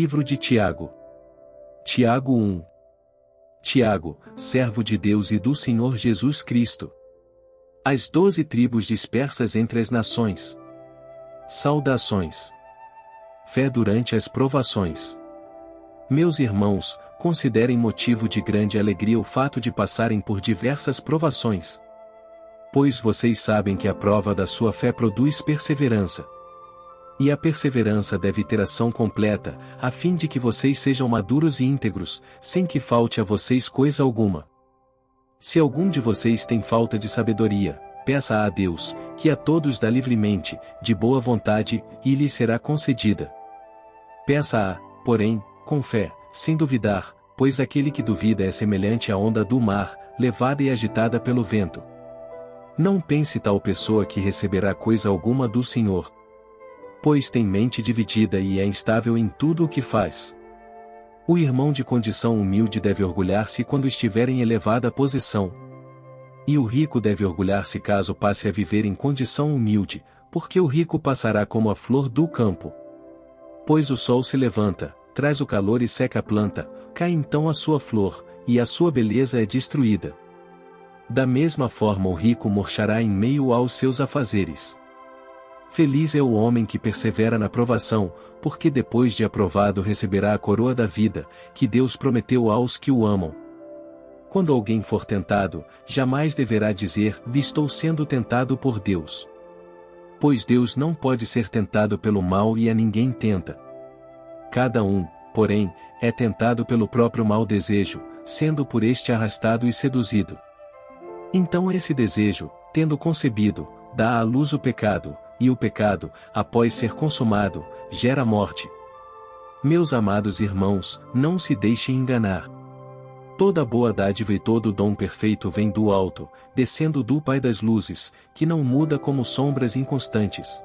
Livro de Tiago. Tiago 1. Tiago, servo de Deus e do Senhor Jesus Cristo. As 12 tribos dispersas entre as nações. Saudações. Fé durante as provações. Meus irmãos, considerem motivo de grande alegria o fato de passarem por diversas provações. Pois vocês sabem que a prova da sua fé produz perseverança. E a perseverança deve ter ação completa, a fim de que vocês sejam maduros e íntegros, sem que falte a vocês coisa alguma. Se algum de vocês tem falta de sabedoria, peça a Deus, que a todos dá livremente, de boa vontade, e lhe será concedida. Peça-a, porém, com fé, sem duvidar, pois aquele que duvida é semelhante à onda do mar, levada e agitada pelo vento. Não pense tal pessoa que receberá coisa alguma do Senhor. Pois tem mente dividida e é instável em tudo o que faz. O irmão de condição humilde deve orgulhar-se quando estiver em elevada posição. E o rico deve orgulhar-se caso passe a viver em condição humilde, porque o rico passará como a flor do campo. Pois o sol se levanta, traz o calor e seca a planta, cai então a sua flor, e a sua beleza é destruída. Da mesma forma o rico murchará em meio aos seus afazeres. Feliz é o homem que persevera na provação, porque depois de aprovado receberá a coroa da vida, que Deus prometeu aos que o amam. Quando alguém for tentado, jamais deverá dizer, estou sendo tentado por Deus. Pois Deus não pode ser tentado pelo mal e a ninguém tenta. Cada um, porém, é tentado pelo próprio mau desejo, sendo por este arrastado e seduzido. Então esse desejo, tendo concebido, dá à luz o pecado, e o pecado, após ser consumado, gera morte. Meus amados irmãos, não se deixem enganar. Toda boa dádiva e todo dom perfeito vem do alto, descendo do Pai das luzes, que não muda como sombras inconstantes.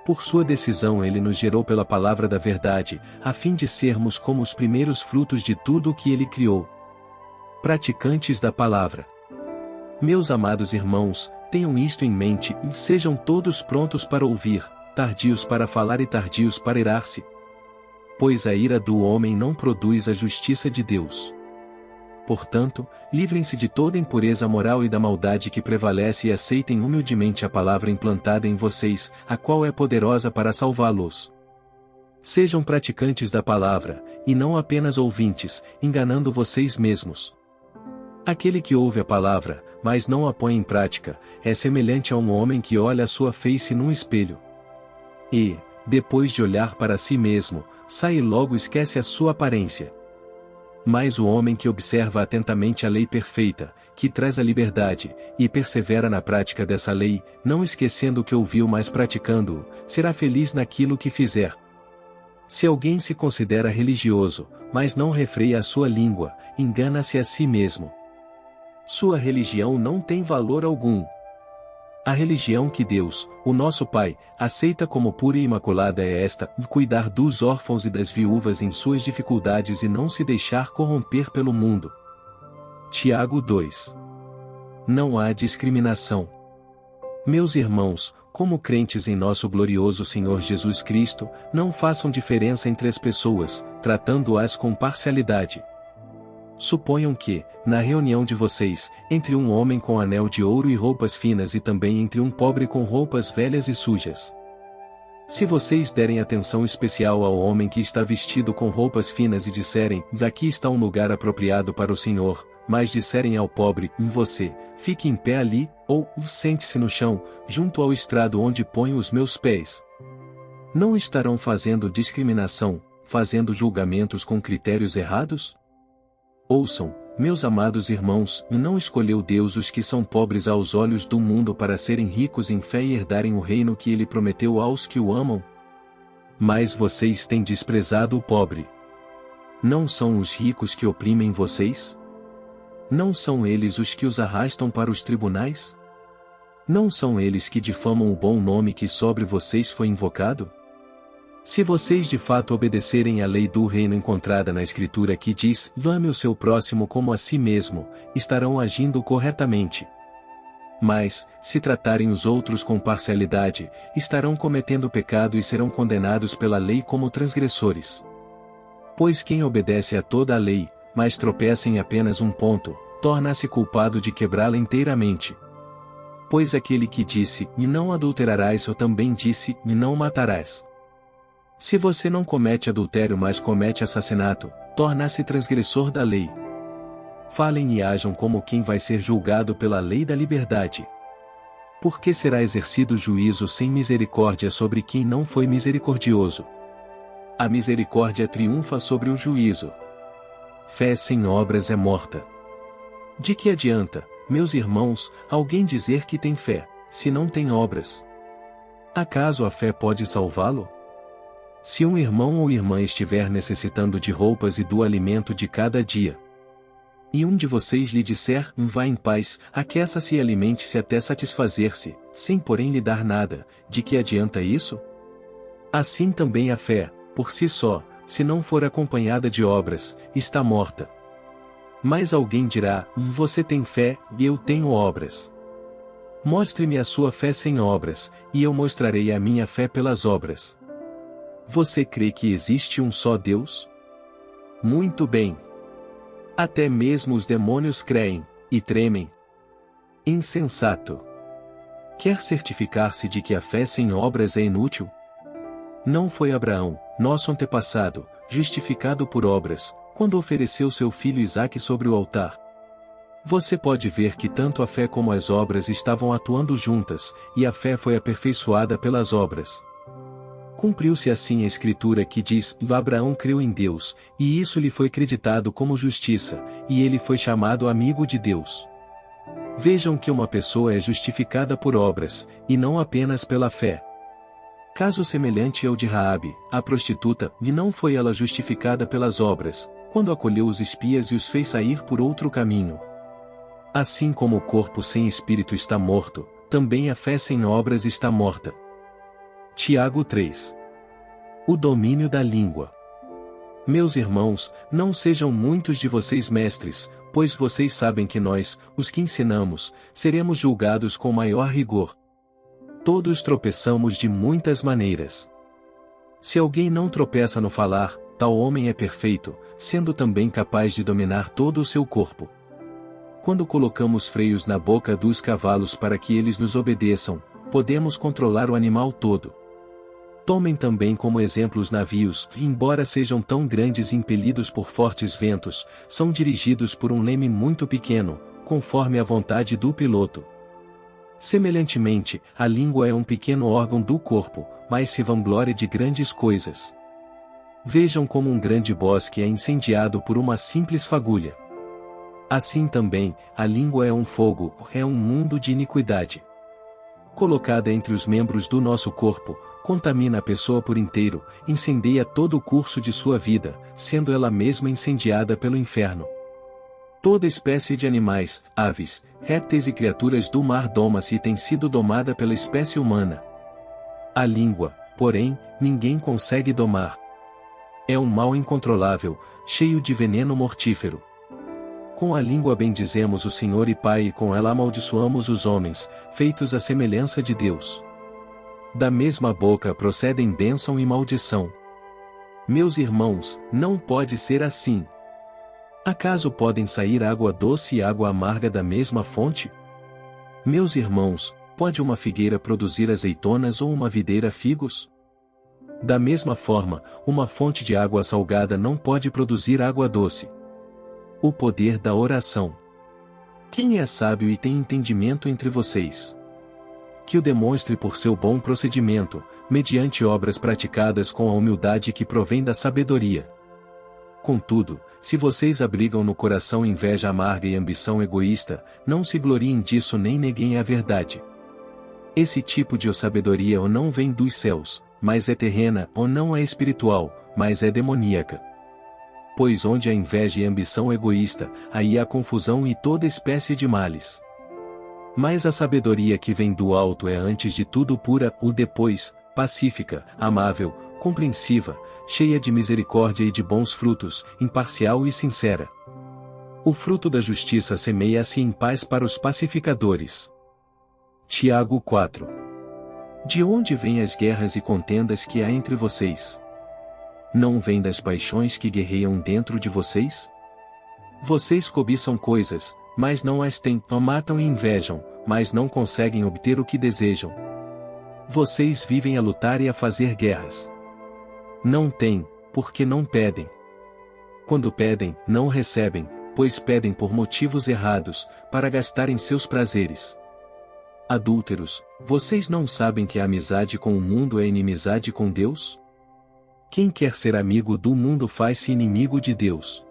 Por sua decisão ele nos gerou pela palavra da verdade, a fim de sermos como os primeiros frutos de tudo o que ele criou. Praticantes da palavra. Meus amados irmãos, tenham isto em mente e sejam todos prontos para ouvir, tardios para falar e tardios para irar-se. Pois a ira do homem não produz a justiça de Deus. Portanto, livrem-se de toda impureza moral e da maldade que prevalece e aceitem humildemente a palavra implantada em vocês, a qual é poderosa para salvá-los. Sejam praticantes da palavra, e não apenas ouvintes, enganando vocês mesmos. Aquele que ouve a palavra, mas não a põe em prática, é semelhante a um homem que olha a sua face num espelho. E, depois de olhar para si mesmo, sai e logo esquece a sua aparência. Mas o homem que observa atentamente a lei perfeita, que traz a liberdade, e persevera na prática dessa lei, não esquecendo o que ouviu mas praticando-o, será feliz naquilo que fizer. Se alguém se considera religioso, mas não refreia a sua língua, engana-se a si mesmo. Sua religião não tem valor algum. A religião que Deus, o nosso Pai, aceita como pura e imaculada é esta, cuidar dos órfãos e das viúvas em suas dificuldades e não se deixar corromper pelo mundo. Tiago 2. Não há discriminação. Meus irmãos, como crentes em nosso glorioso Senhor Jesus Cristo, não façam diferença entre as pessoas, tratando-as com parcialidade. Suponham que, na reunião de vocês, entre um homem com anel de ouro e roupas finas e também entre um pobre com roupas velhas e sujas. Se vocês derem atenção especial ao homem que está vestido com roupas finas e disserem, aqui está um lugar apropriado para o Senhor, mas disserem ao pobre, você, fique em pé ali, ou, sente-se no chão, junto ao estrado onde ponho os meus pés. Não estarão fazendo discriminação, fazendo julgamentos com critérios errados? Ouçam, meus amados irmãos, não escolheu Deus os que são pobres aos olhos do mundo para serem ricos em fé e herdarem o reino que ele prometeu aos que o amam? Mas vocês têm desprezado o pobre. Não são os ricos que oprimem vocês? Não são eles os que os arrastam para os tribunais? Não são eles que difamam o bom nome que sobre vocês foi invocado? Se vocês de fato obedecerem à lei do reino encontrada na Escritura que diz, ame o seu próximo como a si mesmo, estarão agindo corretamente. Mas, se tratarem os outros com parcialidade, estarão cometendo pecado e serão condenados pela lei como transgressores. Pois quem obedece a toda a lei, mas tropeça em apenas um ponto, torna-se culpado de quebrá-la inteiramente. Pois aquele que disse, e não adulterarás, ou também disse, e não matarás. Se você não comete adultério, mas comete assassinato, torna-se transgressor da lei. Falem e ajam como quem vai ser julgado pela lei da liberdade. Porque será exercido juízo sem misericórdia sobre quem não foi misericordioso. A misericórdia triunfa sobre o juízo. Fé sem obras é morta. De que adianta, meus irmãos, alguém dizer que tem fé, se não tem obras? Acaso a fé pode salvá-lo? Se um irmão ou irmã estiver necessitando de roupas e do alimento de cada dia, e um de vocês lhe disser, vá em paz, aqueça-se e alimente-se até satisfazer-se, sem porém lhe dar nada, de que adianta isso? Assim também a fé, por si só, se não for acompanhada de obras, está morta. Mas alguém dirá, você tem fé, e eu tenho obras. Mostre-me a sua fé sem obras, e eu mostrarei a minha fé pelas obras. Você crê que existe um só Deus? Muito bem. Até mesmo os demônios creem, e tremem. Insensato. Quer certificar-se de que a fé sem obras é inútil? Não foi Abraão, nosso antepassado, justificado por obras, quando ofereceu seu filho Isaque sobre o altar? Você pode ver que tanto a fé como as obras estavam atuando juntas, e a fé foi aperfeiçoada pelas obras. Cumpriu-se assim a escritura que diz, Abraão creu em Deus, e isso lhe foi creditado como justiça, e ele foi chamado amigo de Deus. Vejam que uma pessoa é justificada por obras, e não apenas pela fé. Caso semelhante ao de Raabe, a prostituta, e não foi ela justificada pelas obras, quando acolheu os espias e os fez sair por outro caminho. Assim como o corpo sem espírito está morto, também a fé sem obras está morta. Tiago 3. O domínio da língua. Meus irmãos, não sejam muitos de vocês mestres, pois vocês sabem que nós, os que ensinamos, seremos julgados com maior rigor. Todos tropeçamos de muitas maneiras. Se alguém não tropeça no falar, tal homem é perfeito, sendo também capaz de dominar todo o seu corpo. Quando colocamos freios na boca dos cavalos para que eles nos obedeçam, podemos controlar o animal todo. Tomem também como exemplo os navios, que embora sejam tão grandes e impelidos por fortes ventos, são dirigidos por um leme muito pequeno, conforme a vontade do piloto. Semelhantemente, a língua é um pequeno órgão do corpo, mas se vangloria de grandes coisas. Vejam como um grande bosque é incendiado por uma simples fagulha. Assim também, a língua é um fogo, é um mundo de iniquidade. Colocada entre os membros do nosso corpo, contamina a pessoa por inteiro, incendeia todo o curso de sua vida, sendo ela mesma incendiada pelo inferno. Toda espécie de animais, aves, répteis e criaturas do mar doma-se e tem sido domada pela espécie humana. A língua, porém, ninguém consegue domar. É um mal incontrolável, cheio de veneno mortífero. Com a língua bendizemos o Senhor e Pai, e com ela amaldiçoamos os homens, feitos à semelhança de Deus. Da mesma boca procedem bênção e maldição. Meus irmãos, não pode ser assim. Acaso podem sair água doce e água amarga da mesma fonte? Meus irmãos, pode uma figueira produzir azeitonas ou uma videira figos? Da mesma forma, uma fonte de água salgada não pode produzir água doce. O poder da oração. Quem é sábio e tem entendimento entre vocês? Que o demonstre por seu bom procedimento, mediante obras praticadas com a humildade que provém da sabedoria. Contudo, se vocês abrigam no coração inveja amarga e ambição egoísta, não se gloriem disso nem neguem a verdade. Esse tipo de sabedoria ou não vem dos céus, mas é terrena, ou não é espiritual, mas é demoníaca. Pois onde há inveja e ambição egoísta, aí há confusão e toda espécie de males. Mas a sabedoria que vem do alto é antes de tudo pura, o depois, pacífica, amável, compreensiva, cheia de misericórdia e de bons frutos, imparcial e sincera. O fruto da justiça semeia-se em paz para os pacificadores. Tiago 4. De onde vêm as guerras e contendas que há entre vocês? não vem das paixões que guerreiam dentro de vocês? Vocês cobiçam coisas, mas não as têm, matam e invejam, mas não conseguem obter o que desejam. Vocês vivem a lutar e a fazer guerras. Não têm, porque não pedem. Quando pedem, não recebem, pois pedem por motivos errados, para gastarem seus prazeres. Adúlteros, vocês não sabem que a amizade com o mundo é inimizade com Deus? Quem quer ser amigo do mundo faz-se inimigo de Deus.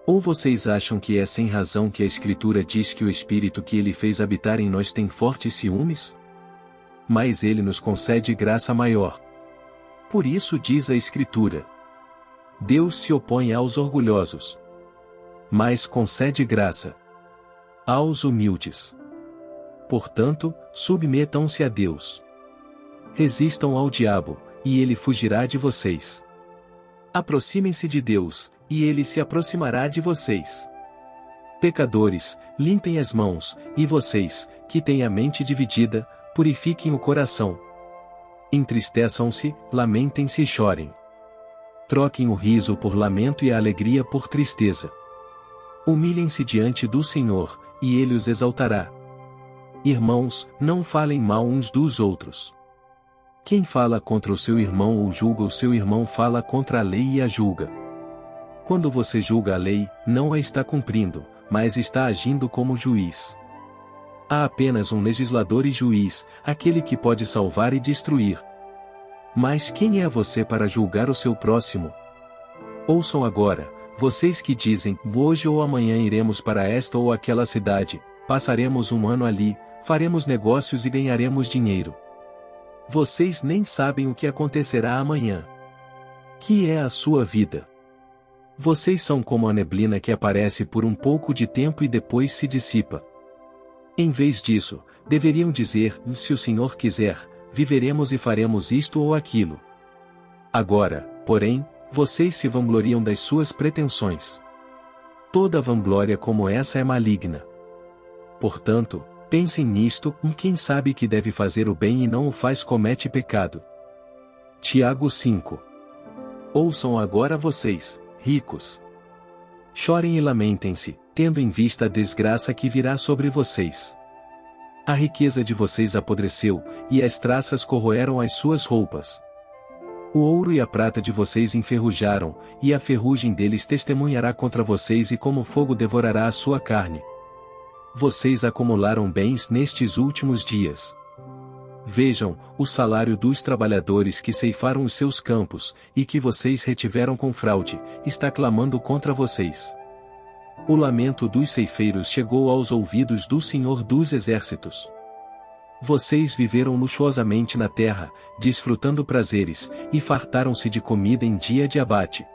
Ou vocês acham que é sem razão que a Escritura diz que o Espírito que Ele fez habitar em nós tem fortes ciúmes? Mas Ele nos concede graça maior. Por isso diz a Escritura: Deus se opõe aos orgulhosos, mas concede graça aos humildes. Portanto, submetam-se a Deus. Resistam ao diabo, e ele fugirá de vocês. Aproximem-se de Deus, e ele se aproximará de vocês. Pecadores, limpem as mãos, e vocês, que têm a mente dividida, purifiquem o coração. Entristeçam-se, lamentem-se e chorem. Troquem o riso por lamento e a alegria por tristeza. Humilhem-se diante do Senhor, e Ele os exaltará. Irmãos, não falem mal uns dos outros. Quem fala contra o seu irmão ou julga o seu irmão fala contra a lei e a julga. Quando você julga a lei, não a está cumprindo, mas está agindo como juiz. Há apenas um legislador e juiz, aquele que pode salvar e destruir. Mas quem é você para julgar o seu próximo? Ouçam agora, vocês que dizem, hoje ou amanhã iremos para esta ou aquela cidade, passaremos um ano ali, faremos negócios e ganharemos dinheiro. Vocês nem sabem o que acontecerá amanhã. Que é a sua vida? Vocês são como a neblina que aparece por um pouco de tempo e depois se dissipa. Em vez disso, deveriam dizer, se o Senhor quiser, viveremos e faremos isto ou aquilo. Agora, porém, vocês se vangloriam das suas pretensões. Toda vanglória como essa é maligna. Portanto, pensem nisto, quem sabe que deve fazer o bem e não o faz comete pecado. Tiago 5. Ouçam agora vocês, ricos. Chorem e lamentem-se, tendo em vista a desgraça que virá sobre vocês. A riqueza de vocês apodreceu, e as traças corroeram as suas roupas. O ouro e a prata de vocês enferrujaram, e a ferrugem deles testemunhará contra vocês e como fogo devorará a sua carne. Vocês acumularam bens nestes últimos dias. Vejam, o salário dos trabalhadores que ceifaram os seus campos, e que vocês retiveram com fraude, está clamando contra vocês. O lamento dos ceifeiros chegou aos ouvidos do Senhor dos Exércitos. Vocês viveram luxuosamente na terra, desfrutando prazeres, e fartaram-se de comida em dia de abate.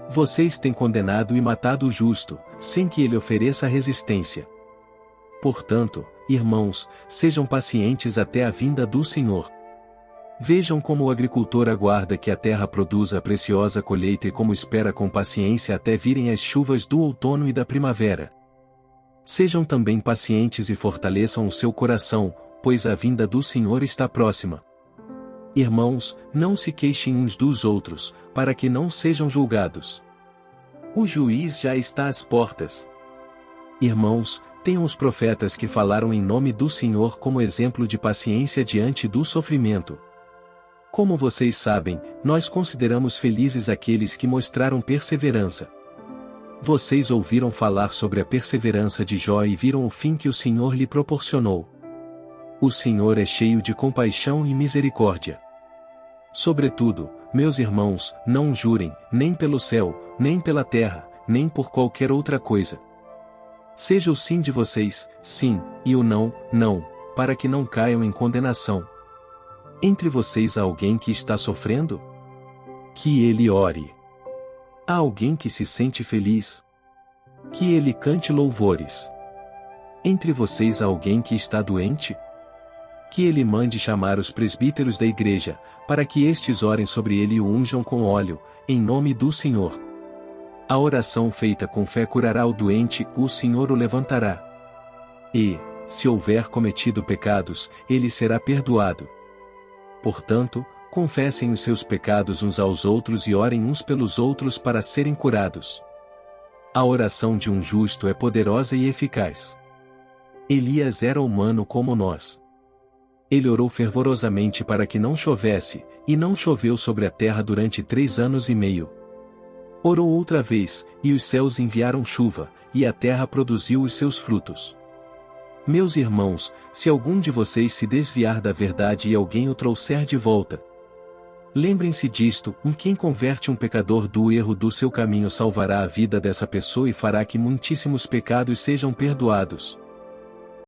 Vocês têm condenado e matado o justo, sem que ele ofereça resistência. Portanto, irmãos, sejam pacientes até a vinda do Senhor. Vejam como o agricultor aguarda que a terra produza a preciosa colheita e como espera com paciência até virem as chuvas do outono e da primavera. Sejam também pacientes e fortaleçam o seu coração, pois a vinda do Senhor está próxima. Irmãos, não se queixem uns dos outros, para que não sejam julgados. O juiz já está às portas. Irmãos, tenham os profetas que falaram em nome do Senhor como exemplo de paciência diante do sofrimento. Como vocês sabem, nós consideramos felizes aqueles que mostraram perseverança. Vocês ouviram falar sobre a perseverança de Jó e viram o fim que o Senhor lhe proporcionou. O Senhor é cheio de compaixão e misericórdia. Sobretudo, meus irmãos, não jurem, nem pelo céu, nem pela terra, nem por qualquer outra coisa. Seja o sim de vocês, sim, e o não, não, para que não caiam em condenação. Entre vocês há alguém que está sofrendo? Que ele ore. Há alguém que se sente feliz? Que ele cante louvores. Entre vocês há alguém que está doente? Que ele mande chamar os presbíteros da igreja, para que estes orem sobre ele e o unjam com óleo, em nome do Senhor. A oração feita com fé curará o doente, o Senhor o levantará. E, se houver cometido pecados, ele será perdoado. Portanto, Confessem os seus pecados uns aos outros e orem uns pelos outros para serem curados. A oração de um justo é poderosa e eficaz. Elias era humano como nós. Ele orou fervorosamente para que não chovesse, e não choveu sobre a terra durante 3 anos e meio. Orou outra vez, e os céus enviaram chuva, e a terra produziu os seus frutos. Meus irmãos, se algum de vocês se desviar da verdade e alguém o trouxer de volta, lembrem-se disto: quem converte um pecador do erro do seu caminho salvará a vida dessa pessoa e fará que muitíssimos pecados sejam perdoados.